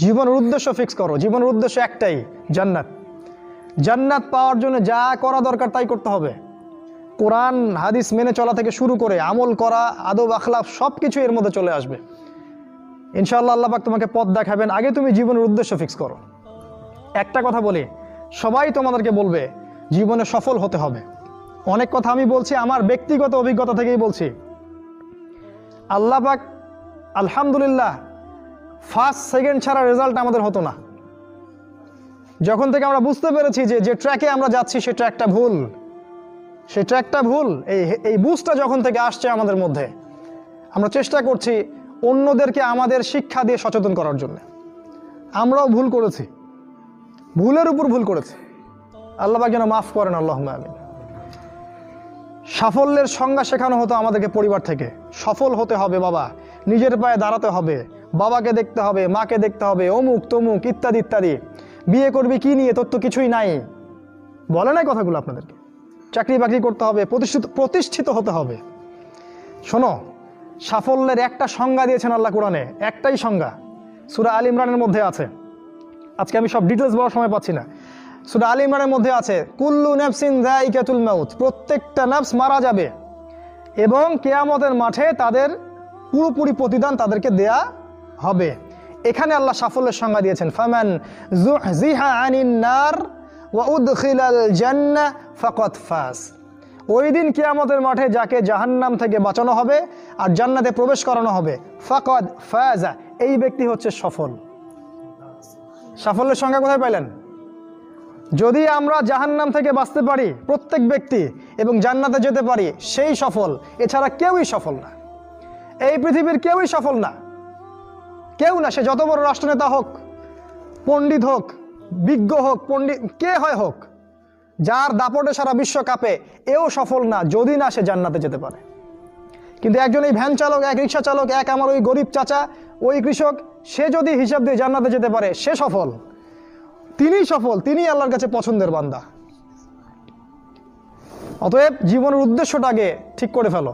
জীবনের উদ্দেশ্য ফিক্স করো। জীবনের উদ্দেশ্য একটাই, জান্নাত। জান্নাত পাওয়ার জন্য যা করা দরকার তাই করতে হবে। কোরআন হাদিস মেনে চলা থেকে শুরু করে আমল করা, আদব আখলাক সব কিছু এর মধ্যে চলে আসবে ইনশাআল্লাহ। আল্লাহ পাক তোমাকে পথ দেখাবেন। আগে তুমি জীবনের উদ্দেশ্য ফিক্স করো। একটা কথা বলি, সবাই তোমাদেরকে বলবে জীবনে সফল হতে হবে। অনেক কথা আমি বলছি আমার ব্যক্তিগত অভিজ্ঞতা থেকেই বলছি। আল্লাহ পাক আলহামদুলিল্লাহ ফার্স্ট সেকেন্ড ছাড়া রেজাল্ট আমাদের হতো না। যখন থেকে আমরা বুঝতে পেরেছি যে ট্র্যাকে আমরা যাচ্ছি সে ট্র্যাকটা ভুল, সে ট্র্যাকটা ভুল, এই বুঝটা যখন থেকে আসছে আমাদের মধ্যে, আমরা চেষ্টা করছি অন্যদেরকে আমাদের শিক্ষা দিয়ে সচেতন করার জন্য। আমরাও ভুল করেছি, ভুলের উপর ভুল করেছি। আল্লাহ পাক যেন মাফ করেন, আল্লাহুম্মা আমিন। সাফল্যের সংজ্ঞা শেখানো হতো আমাদেরকে পরিবার থেকে। সফল হতে হবে বাবা, নিজের পায়ে দাঁড়াতে হবে, বাবাকে দেখতে হবে, মাকে দেখতে হবে, অমুক তমুক ইত্যাদি ইত্যাদি। বিয়ে করবি কি নিয়ে, তোর তো কিছুই নাই, বলে নাই কথাগুলো আপনাদেরকে। চাকরি বাকরি করতে হবে, প্রতিষ্ঠিত হতে হবে। শোনো, সাফল্যের একটা সংজ্ঞা দিয়েছেন আল্লাহ কোরআনে, একটাই সংজ্ঞা, সূরা আল ইমরানের মধ্যে আছে। আজকে আমি সব ডিটেলস বলার সময় পাচ্ছি না। সূরা আল ইমরানের মধ্যে আছে, কুল্লু নাফসিন যায়িকাতুল মাউত, প্রত্যেকটা নফস মারা যাবে এবং কিয়ামতের মাঠে তাদের পুরোপুরি প্রতিদান তাদেরকে দেয়া হবে। এখানে আল্লাহ সাফল্যের সংজ্ঞা দিয়েছেন, ফামান যুহজিহা আনিন নার ওয়া উদখিলাল জান্নাহ ফাকাদ ফাজ। ওই দিন কিয়ামতের মাঠে যাকে জাহান্নাম থেকে বাঁচানো হবে আর জান্নাতে প্রবেশ করানো হবে, ফাকাদ ফাজা, এই ব্যক্তি হচ্ছে সফল। সাফল্যের সংজ্ঞা কোথায় পাইলেন? যদি আমরা জাহান্নাম থেকে বাঁচতে পারি প্রত্যেক ব্যক্তি এবং জান্নাতে যেতে পারি, সেই সফল। এছাড়া কেউই সফল না, এই পৃথিবীর কেউই সফল না, কেউ না। সে যত বড় রাষ্ট্রনেতা হোক, পণ্ডিত হোক, বিজ্ঞ হোক, পণ্ডিত কে হয় হোক, যার দাপটে সারা বিশ্ব কাঁপে, এও সফল না যদি না সে জান্নাতে যেতে পারে। কিন্তু একজন এই ভ্যান চালক, এক রিক্সা চালক, এক আমার ওই গরিব চাচা, ওই কৃষক, সে যদি হিসাব দিয়ে জান্নাতে যেতে পারে, সে সফল। তিনিই সফল, তিনিই আল্লাহর কাছে পছন্দের বান্দা। অতএব জীবনের উদ্দেশ্যটাকে ঠিক করে ফেলো।